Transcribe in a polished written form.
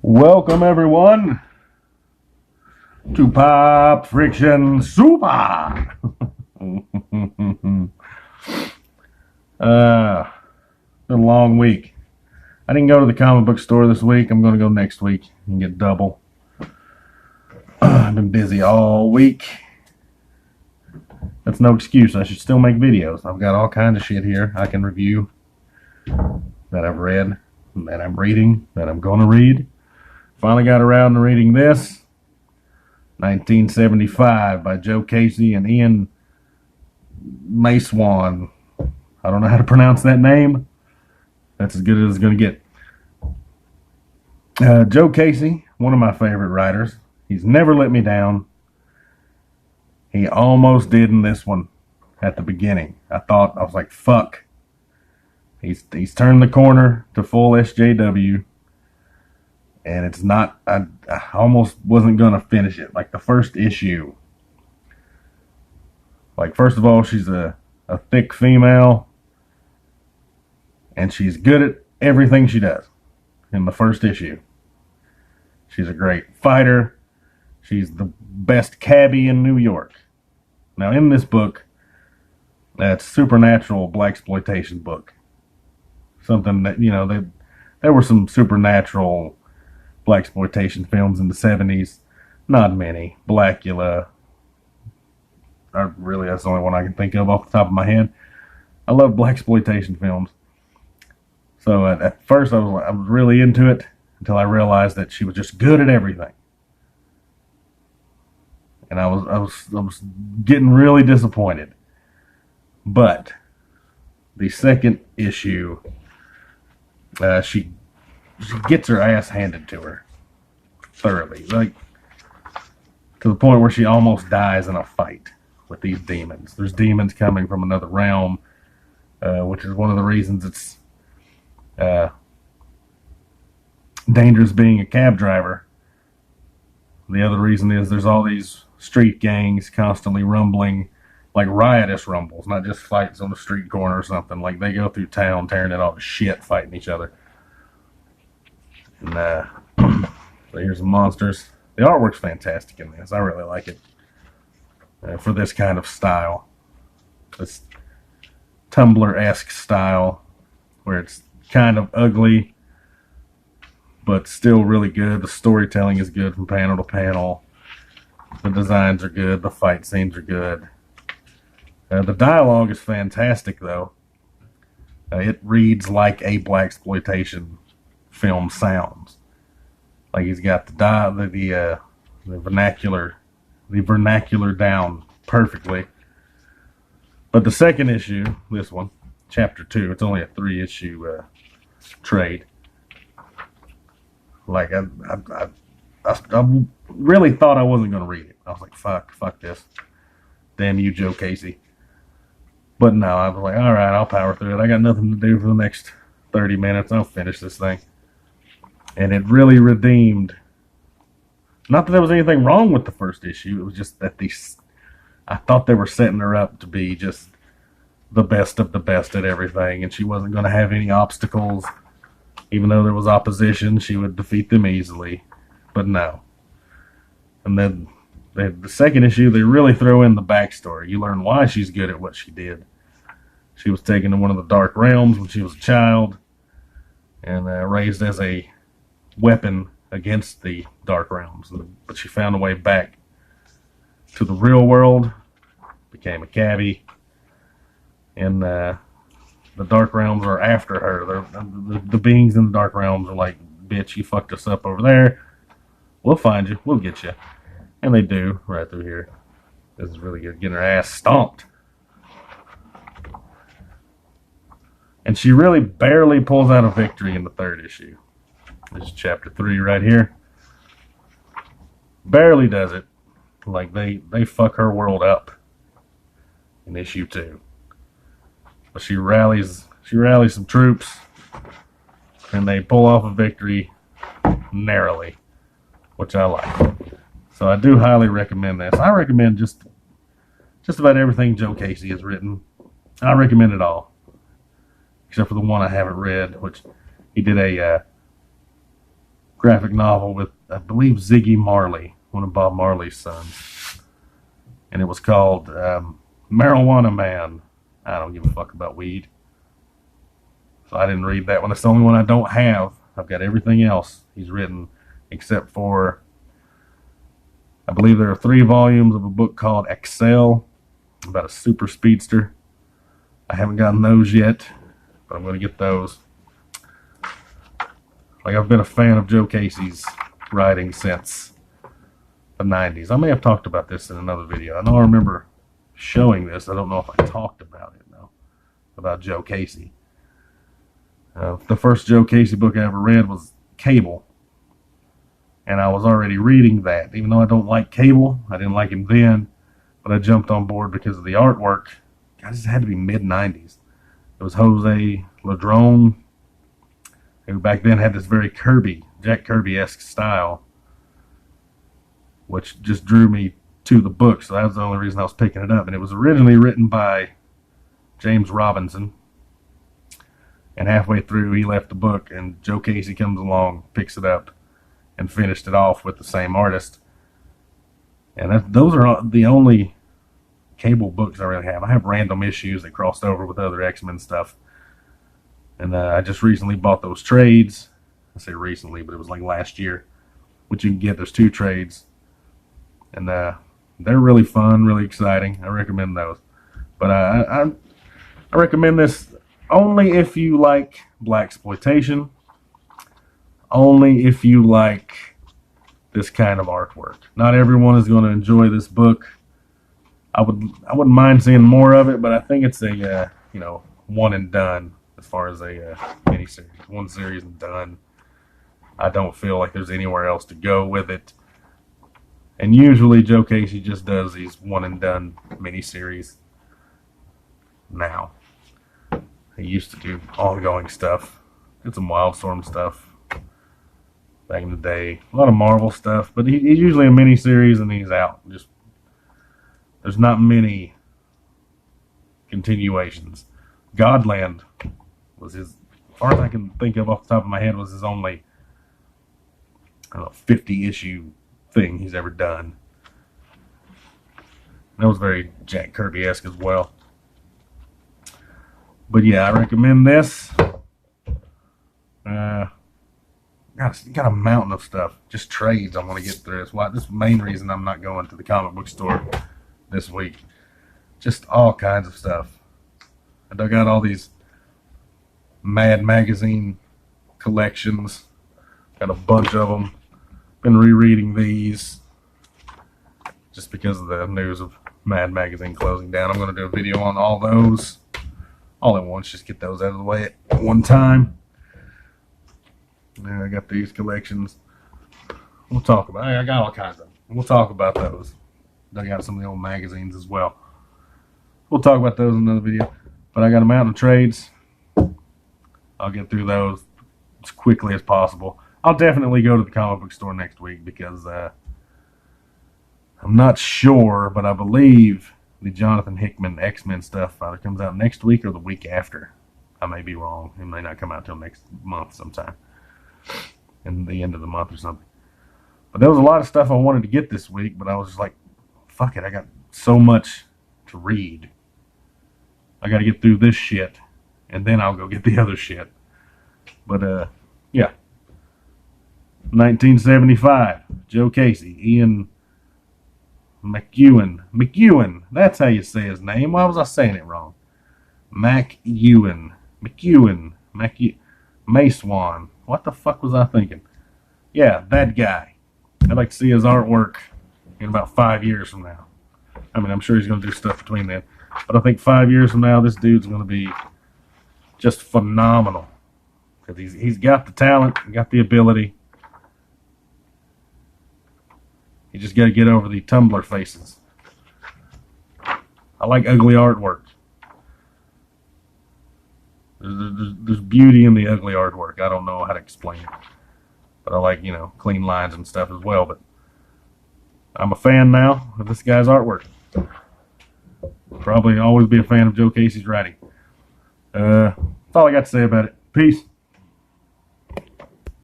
Welcome everyone to Pop Friction Super. Been a long week. I didn't go to the comic book store this week. I'm going to go next week and get double. I've been busy all week. That's no excuse. I should still make videos. I've got all kinds of shit here I can review that I've read, that I'm reading, that I'm going to read. Finally got around to reading this. 1975 by Joe Casey and Ian Macewan. I don't know how to pronounce that name. That's as good as it's going to get. Joe Casey, one of my favorite writers. He's never let me down. He almost did in this one at the beginning. I was like, fuck. He's turned the corner to full SJW. And it's not, I almost wasn't going to finish it. Like the first issue. Like, first of all, she's a thick female. And she's good at everything she does in the first issue. She's a great fighter. She's the best cabbie in New York. Now, in this book, that's supernatural blaxploitation book. Something that, there were some supernatural blaxploitation films in the 70s. Not many. Blackula. That's the only one I can think of off the top of my head. I love blaxploitation films. So at first I was really into it until I realized that she was just good at everything. And I was getting really disappointed. But the second issue, she gets her ass handed to her thoroughly, like to the point where she almost dies in a fight with these demons. There's demons coming from another realm, which is one of the reasons it's dangerous being a cab driver. The other reason is there's all these street gangs constantly rumbling, like riotous rumbles, not just fights on the street corner or something. Like they go through town tearing it all to shit, fighting each other. And so here's the monsters. The artwork's fantastic in this. I really like it for this kind of style. This Tumblr-esque style where it's kind of ugly but still really good. The storytelling is good from panel to panel. The designs are good. The fight scenes are good. The dialogue is fantastic, though. It reads like a blaxploitation film sounds. Like he's got the vernacular down perfectly. But the second issue, this one, chapter 2, it's only a 3-issue trade. Like I really thought I wasn't going to read it. I was like, fuck this. Damn you, Joe Casey. But no, I was like, all right, I'll power through it. I got nothing to do for the next 30 minutes. I'll finish this thing. And it really redeemed. Not that there was anything wrong with the first issue. It was just that I thought they were setting her up to be just the best of the best at everything. And she wasn't going to have any obstacles. Even though there was opposition, she would defeat them easily. But no. And then the second issue, they really throw in the backstory. You learn why she's good at what she did. She was taken to one of the dark realms when she was a child and raised as a weapon against the dark realms. But she found a way back to the real world, became a cabbie, and the dark realms are after her. The beings in the dark realms are like, bitch, you fucked us up over there. We'll find you. We'll get you. And they do, right through here. This is really good. Getting her ass stomped. And she really barely pulls out a victory in the third issue. This is chapter 3 right here. Barely does it. Like they fuck her world up in issue 2. But she rallies some troops and they pull off a victory narrowly, which I like. So I do highly recommend this. I recommend just about everything Joe Casey has written. I recommend it all. Except for the one I haven't read, which he did a graphic novel with, I believe, Ziggy Marley, one of Bob Marley's sons. And it was called Marijuana Man. I don't give a fuck about weed. So I didn't read that one. That's the only one I don't have. I've got everything else he's written, except for, I believe there are 3 volumes of a book called Excel, about a super speedster. I haven't gotten those yet, but I'm going to get those. Like, I've been a fan of Joe Casey's writing since the 90s. I may have talked about this in another video. I know I remember showing this. I don't know if I talked about it, though, about Joe Casey. The first Joe Casey book I ever read was Cable. And I was already reading that. Even though I don't like Cable, I didn't like him then, but I jumped on board because of the artwork. God, this had to be mid-90s. It was Jose Ladrone, who back then had this very Jack Kirby-esque style, which just drew me to the book. So that was the only reason I was picking it up. And it was originally written by James Robinson. And halfway through, he left the book, and Joe Casey comes along, picks it up, and finished it off with the same artist. And those are the only Cable books I really have. I have random issues that crossed over with other X-Men stuff. And I just recently bought those trades. I say recently, but it was like last year, which you can get. There's 2 trades. And they're really fun, really exciting. I recommend those. But I recommend this only if you like blaxploitation, only if you like this kind of artwork. Not everyone is going to enjoy this book. I wouldn't mind seeing more of it, but I think it's a one and done as far as a miniseries. One series and done. I don't feel like there's anywhere else to go with it. And usually Joe Casey just does these one and done miniseries now. He used to do ongoing stuff. Did some Wildstorm stuff back in the day. A lot of Marvel stuff, but he's usually a miniseries and he's out. There's not many continuations. Godland was his, as far as I can think of off the top of my head, was his only 50 issue thing he's ever done. That was very Jack Kirby-esque as well. But yeah, I recommend this. Got a mountain of stuff, just trades I want to get through. This is the main reason I'm not going to the comic book store this week. Just all kinds of stuff. I dug out all these Mad Magazine collections. Got a bunch of them. Been rereading these just because of the news of Mad Magazine closing down. I'm going to do a video on all those all at once. Just get those out of the way at one time. Yeah, I got these collections. We'll talk about it. I got all kinds of them. We'll talk about those. Dug out some of the old magazines as well. We'll talk about those in another video. But I got a mountain of trades. I'll get through those as quickly as possible. I'll definitely go to the comic book store next week because I'm not sure, but I believe the Jonathan Hickman X-Men stuff either comes out next week or the week after. I may be wrong. It may not come out till next month sometime. In the end of the month or something. But there was a lot of stuff I wanted to get this week, but I was just like, fuck it, I got so much to read. I got to get through this shit, and then I'll go get the other shit. But, yeah. 1975, Joe Casey, Ian McEwan, that's how you say his name. Why was I saying it wrong? McEwan, Macewan. What the fuck was I thinking? Yeah, that guy. I'd like to see his artwork in about 5 years from now. I mean, I'm sure he's going to do stuff between then. But I think 5 years from now, this dude's going to be just phenomenal. Because he's got the talent, got the ability. You just got to get over the Tumblr faces. I like ugly artwork. There's beauty in the ugly artwork. I don't know how to explain it. But I like, clean lines and stuff as well. But I'm a fan now of this guy's artwork. Probably always be a fan of Joe Casey's writing. That's all I got to say about it. Peace.